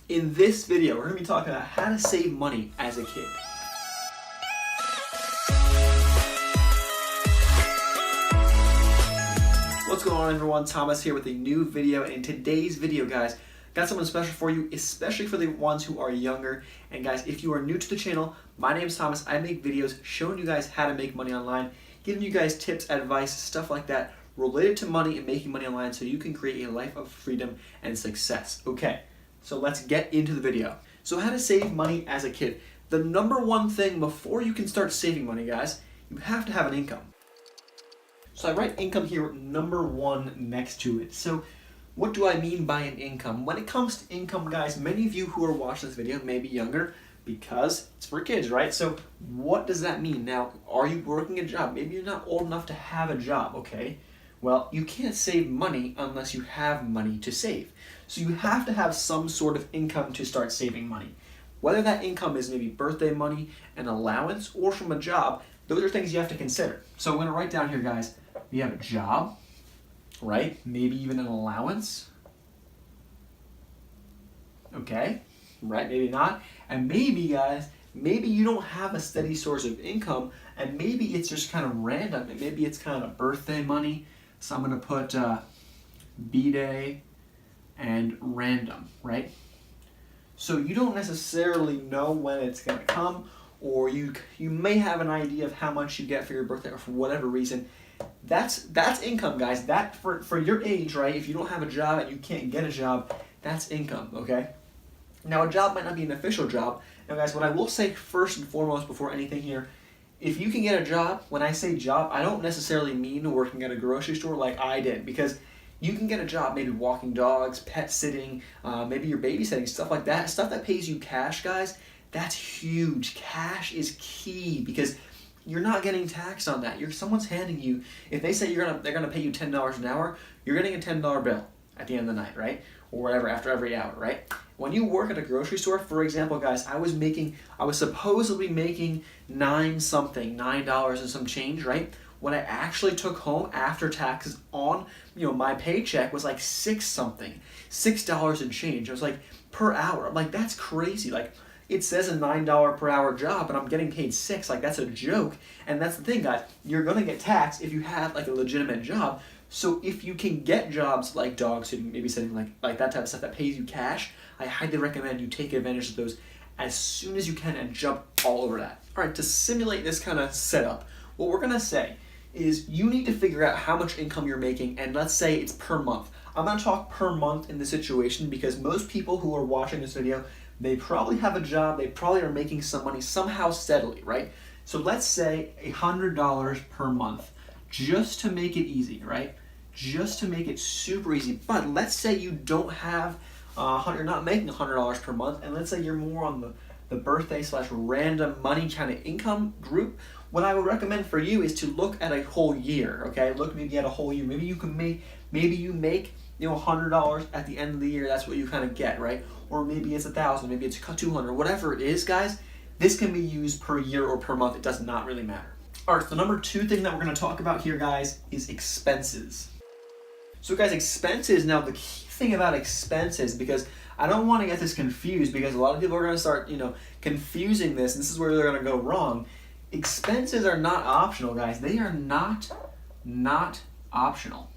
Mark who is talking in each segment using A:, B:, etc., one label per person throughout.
A: In this video, we're going to be talking about how to save money as a kid. What's going on, everyone? Thomas here with a new video. And in today's video, guys, got something special for you, especially for the ones who are younger. And guys, if you are new to the channel, my name is Thomas. I make videos showing you guys how to make money online, giving you guys tips, advice, stuff like that related to money and making money online so you can create a life of freedom and success. Okay, so let's get into the video. So how to save money as a kid. The number one thing before you can start saving money, guys, you have to have an income. So I write income here number one next to it. So what do I mean by an income? When it comes to income, guys, many of you who are watching this video may be younger because it's for kids, right? So what does that mean? Now, are you working a job? Maybe you're not old enough to have a job, okay? Well, you can't save money unless you have money to save. So you have to have some sort of income to start saving money. Whether that income is maybe birthday money, an allowance, or from a job, those are things you have to consider. So I'm going to write down here, guys, we have a job, right? Maybe even an allowance. Okay, right? Maybe not. And maybe, guys, maybe you don't have a steady source of income, and maybe it's just kind of random. And maybe it's kind of birthday money. So I'm going to put B-Day and random, right? So you don't necessarily know when it's going to come, or you may have an idea of how much you get for your birthday or for whatever reason. That's income, guys. That for your age, right? If you don't have a job and you can't get a job, that's income, okay? Now, a job might not be an official job. Now, guys, what I will say first and foremost before anything here, if you can get a job, when I say job, I don't necessarily mean working at a grocery store like I did, because you can get a job maybe walking dogs, pet sitting, maybe you're babysitting, stuff like that. Stuff that pays you cash, guys, that's huge. Cash is key because you're not getting taxed on that. Someone's handing you, if they say they're gonna pay you $10 an hour, you're getting a $10 bill at the end of the night, right? Or whatever, after every hour, right? When you work at a grocery store, for example, guys, I was supposedly making $9 and some change, right? What I actually took home after taxes on, my paycheck was like $6 and change. It was like per hour. I'm like, that's crazy. Like, it says a $9 per hour job, and I'm getting paid $6. Like, that's a joke. And that's the thing, guys. You're gonna get taxed if you have like a legitimate job. So if you can get jobs like dog sitting, babysitting, like that type of stuff that pays you cash, I highly recommend you take advantage of those as soon as you can and jump all over that. All right, to simulate this kind of setup, what we're gonna say is you need to figure out how much income you're making, and let's say it's per month. I'm gonna talk per month in this situation because most people who are watching this video, they probably have a job, they probably are making some money somehow steadily, right? So let's say $100 per month, just to make it easy, right? Just to make it super easy. But let's say you don't have you're not making $100 per month, and let's say you're more on the birthday / random money kind of income group. What I would recommend for you is to look at a whole year, okay? Look maybe at a whole year. Maybe you make $100 at the end of the year. That's what you kind of get, right? Or maybe it's 1,000, maybe it's 200, whatever it is, guys. This can be used per year or per month. It does not really matter. All right, so the number two thing that we're going to talk about here, guys, is expenses. So, guys, expenses. Now, the key thing about expenses, because I don't want to get this confused, because a lot of people are going to start, confusing this, and this is where they're going to go wrong. Expenses are not optional, guys. They are not optional.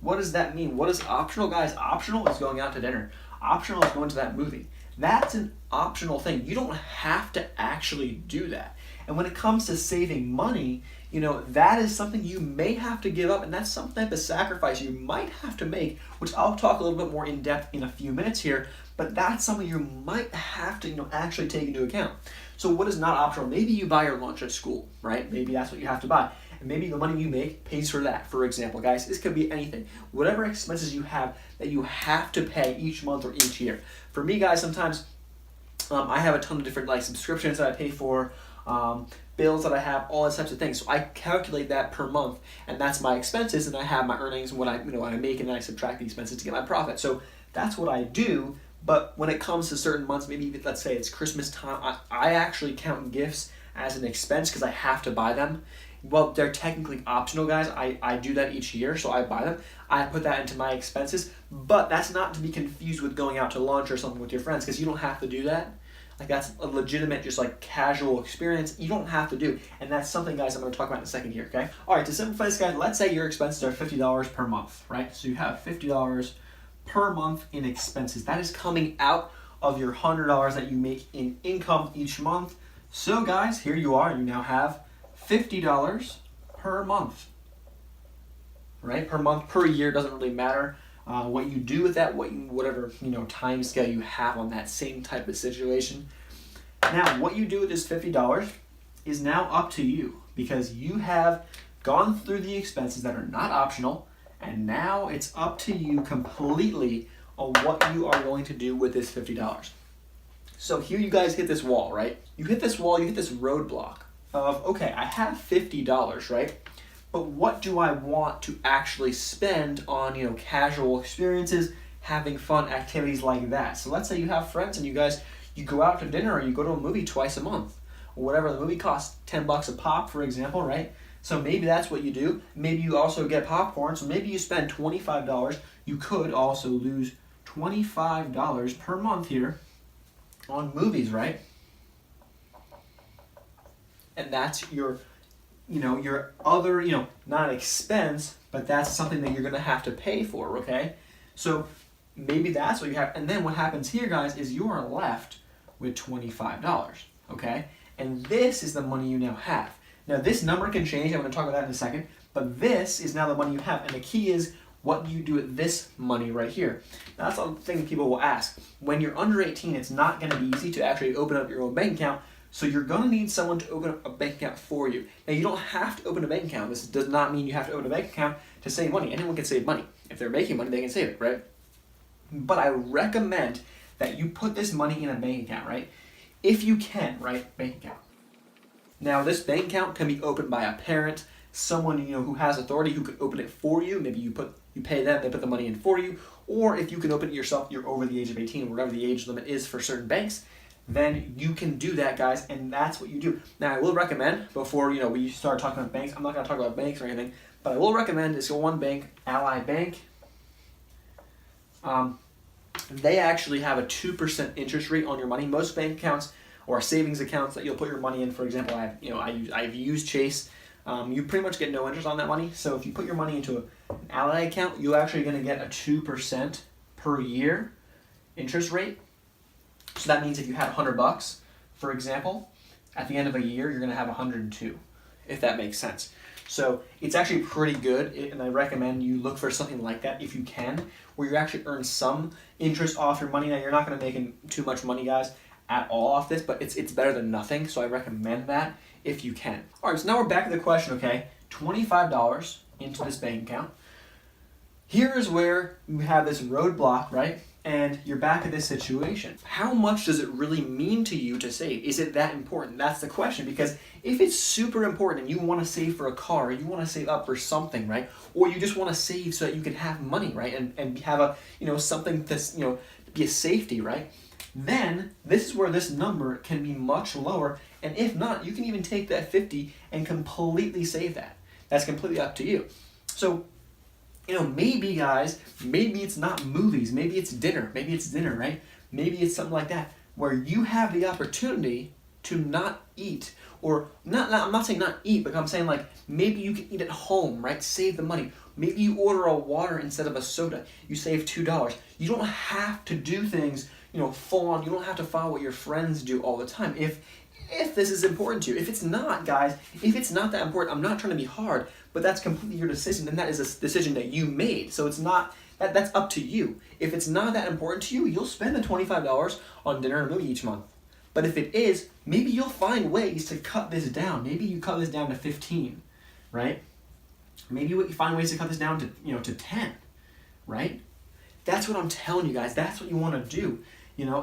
A: What does that mean? What is optional, guys? Optional is going out to dinner. Optional is going to that movie. That's an optional thing. You don't have to actually do that. And when it comes to saving money, that is something you may have to give up, and that's some type of sacrifice you might have to make, which I'll talk a little bit more in depth in a few minutes here, but that's something you might have to, actually take into account. So what is not optional? Maybe you buy your lunch at school, right? Maybe that's what you have to buy. And maybe the money you make pays for that, for example, guys. This could be anything. Whatever expenses you have that you have to pay each month or each year. For me, guys, sometimes I have a ton of different subscriptions that I pay for, bills that I have, all those types of things. So I calculate that per month, and that's my expenses, and I have my earnings and what I make, and then I subtract the expenses to get my profit. So that's what I do. But when it comes to certain months, maybe let's say it's Christmas time, I actually count gifts as an expense because I have to buy them. Well, they're technically optional, guys. I do that each year, so I buy them. I put that into my expenses, but that's not to be confused with going out to lunch or something with your friends, because you don't have to do that. Like, that's a legitimate, just like casual experience. You don't have to do. And that's something, guys, I'm going to talk about in a second here, okay? All right, to simplify this, guys, let's say your expenses are $50 per month, right? So you have $50 per month in expenses. That is coming out of your $100 that you make in income each month. So, guys, here you are. You now have $50 per month, right? Per month, per year, doesn't really matter. What you do with that, whatever time scale you have on that same type of situation. Now, what you do with this $50 is now up to you, because you have gone through the expenses that are not optional, and now it's up to you completely on what you are going to do with this $50. So here you guys hit this wall, right? You hit this wall, you hit this roadblock of, okay, I have $50, right? But what do I want to actually spend on, casual experiences, having fun activities like that? So let's say you have friends and you go out to dinner or you go to a movie twice a month, or whatever. The movie costs $10 a pop, for example, right? So maybe that's what you do. Maybe you also get popcorn. So maybe you spend $25. You could also lose $25 per month here on movies, right? And that's your other, not expense, but that's something that you're going to have to pay for, okay? So maybe that's what you have. And then what happens here, guys, is you are left with $25, okay? And this is the money you now have. Now, this number can change. I'm going to talk about that in a second. But this is now the money you have. And the key is, what do you do with this money right here? Now, that's the thing people will ask. When you're under 18, it's not going to be easy to actually open up your own bank account. So you're going to need someone to open up a bank account for you. Now, you don't have to open a bank account. This does not mean you have to open a bank account to save money. Anyone can save money. If they're making money, they can save it, right? But I recommend that you put this money in a bank account, right? If you can, right? Bank account. Now, this bank account can be opened by a parent, someone who has authority, who could open it for you. Maybe you pay them, they put the money in for you. Or if you can open it yourself, you're over the age of 18, whatever the age limit is for certain banks, then you can do that, guys, and that's what you do. Now, I will recommend, before we start talking about banks, I'm not going to talk about banks or anything, but I will recommend this one bank, Ally Bank. They actually have a 2% interest rate on your money. Most bank accounts or savings accounts that you'll put your money in, for example, I've used Chase. You pretty much get no interest on that money. So if you put your money into an Ally account, you're actually going to get a 2% per year interest rate. So that means if you had $100, for example, at the end of a year, you're going to have 102, if that makes sense. So it's actually pretty good, and I recommend you look for something like that if you can, where you actually earn some interest off your money. Now, you're not going to make too much money, guys, at all off this, but it's better than nothing, so I recommend that if you can. All right, so now we're back to the question, okay? $25 into this bank account. Here is where you have this roadblock, right? And you're back at this situation. How much does it really mean to you to save? Is it that important? That's the question. Because if it's super important and you want to save for a car, or you want to save up for something, right? Or you just want to save so that you can have money, right? And have a something to be a safety, right? Then this is where this number can be much lower. And if not, you can even take that 50 and completely save that. That's completely up to you. So maybe, guys, maybe it's not movies, maybe it's dinner, right? Maybe it's something like that, where you have the opportunity to not eat, or I'm not saying not eat, but I'm saying like maybe you can eat at home, right? Save the money. Maybe you order a water instead of a soda. You save $2. You don't have to do things, full on. You don't have to follow what your friends do all the time. If this is important to you. If it's not, guys, if it's not that important, I'm not trying to be hard, but that's completely your decision, and that is a decision that you made. So it's not, that's up to you. If it's not that important to you, you'll spend the $25 on dinner and a movie each month. But if it is, maybe you'll find ways to cut this down. Maybe you cut this down to 15, right? Maybe you find ways to cut this down to, to 10, right? That's what I'm telling you, guys. That's what you want to do.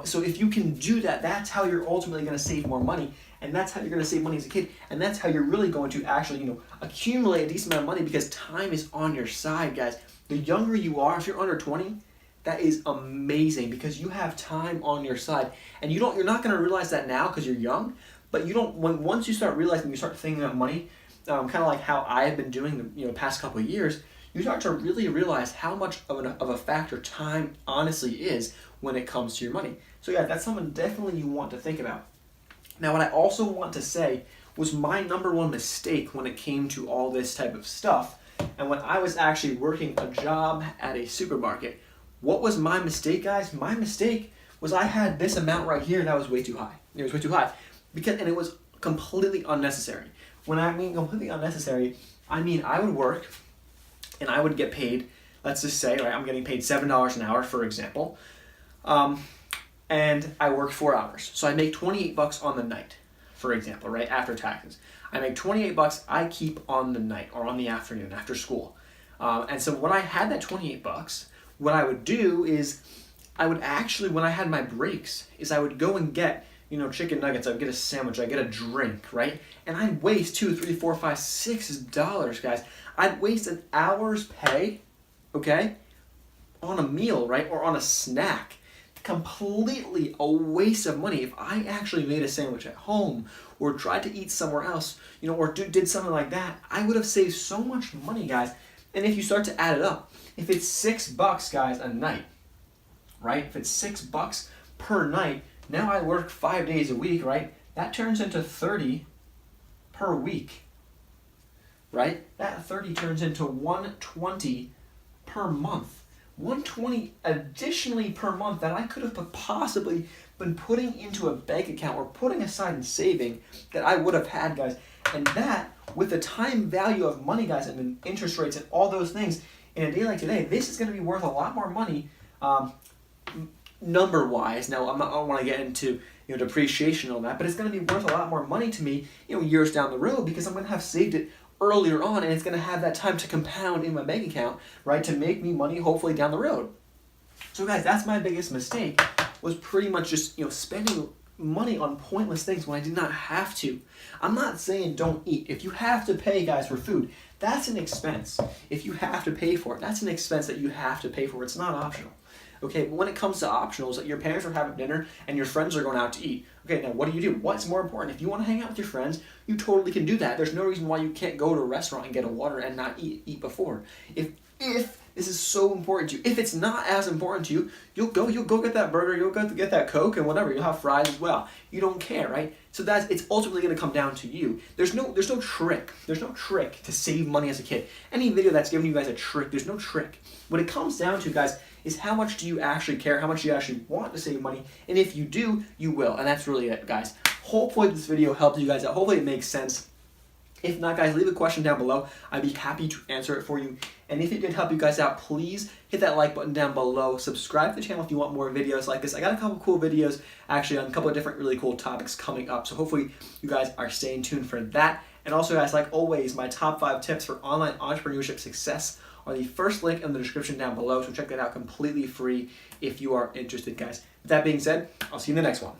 A: So if you can do that, that's how you're ultimately going to save more money, and that's how you're going to save money as a kid, and that's how you're really going to actually, accumulate a decent amount of money, because time is on your side, guys. The younger you are, if you're under 20, that is amazing, because you have time on your side, and you're not going to realize that now because you're young, but once you start realizing, you start thinking about money, kind of like how I've been doing the past couple of years, you start to really realize how much of a factor time honestly is when it comes to your money. So yeah, that's something definitely you want to think about. Now, what I also want to say was my number one mistake when it came to all this type of stuff, and when I was actually working a job at a supermarket. What was my mistake, guys? My mistake was I had this amount right here that was way too high. It was way too high, and it was completely unnecessary. When I mean completely unnecessary, I mean I would work and I would get paid, let's just say, right, I'm getting paid $7 an hour, for example, and I work 4 hours. So I make 28 bucks on the night, for example, right, after taxes. I make 28 bucks I keep on the night or on the afternoon after school. And so when I had that 28 bucks, what I would do is I would actually, when I had my breaks, is I would go and get, chicken nuggets, I'd get a sandwich, I'd get a drink, right? And I'd waste $2, $3, $4, $5, $6, guys. I'd waste an hour's pay, okay, on a meal, right, or on a snack. Completely a waste of money. If I actually made a sandwich at home or tried to eat somewhere else, or did something like that, I would have saved so much money, guys. And if you start to add it up, if it's $6, guys, a night, right? If it's $6 per night, now I work 5 days a week, right? That turns into 30 per week, right? That 30 turns into 120 per month. 120 additionally per month that I could have possibly been putting into a bank account or putting aside and saving that I would have had, guys. And that, with the time value of money, guys, and the interest rates and all those things, in a day like today, this is going to be worth a lot more money number-wise. Now, I don't want to get into depreciation on that, but it's going to be worth a lot more money to me years down the road, because I'm going to have saved it earlier on, and it's going to have that time to compound in my bank account, right, to make me money hopefully down the road. So guys, that's my biggest mistake, was pretty much just spending money on pointless things when I did not have to. I'm not saying don't eat. If you have to pay, guys, for food, that's an expense. If you have to pay for it, that's an expense that you have to pay for. It's not optional. Okay, but when it comes to optionals, that your parents are having dinner and your friends are going out to eat. Okay, now what do? What's more important? If you want to hang out with your friends, you totally can do that. There's no reason why you can't go to a restaurant and get a water and not eat before. If this is so important to you. If it's not as important to you, you'll go get that burger, you'll go get that Coke and whatever. You'll have fries as well. You don't care, right? So it's ultimately going to come down to you. There's no trick. There's no trick to save money as a kid. Any video that's giving you guys a trick, there's no trick. What it comes down to, guys, is how much do you actually care, how much do you actually want to save money, and if you do, you will. And that's really it, guys. Hopefully this video helped you guys out. Hopefully it makes sense. If not, guys, leave a question down below. I'd be happy to answer it for you. And if it did help you guys out, please hit that like button down below. Subscribe to the channel if you want more videos like this. I got a couple cool videos actually on a couple of different really cool topics coming up. So hopefully you guys are staying tuned for that. And also, guys, like always, my top 5 tips for online entrepreneurship success are the first link in the description down below. So check that out completely free if you are interested, guys. With that being said, I'll see you in the next one.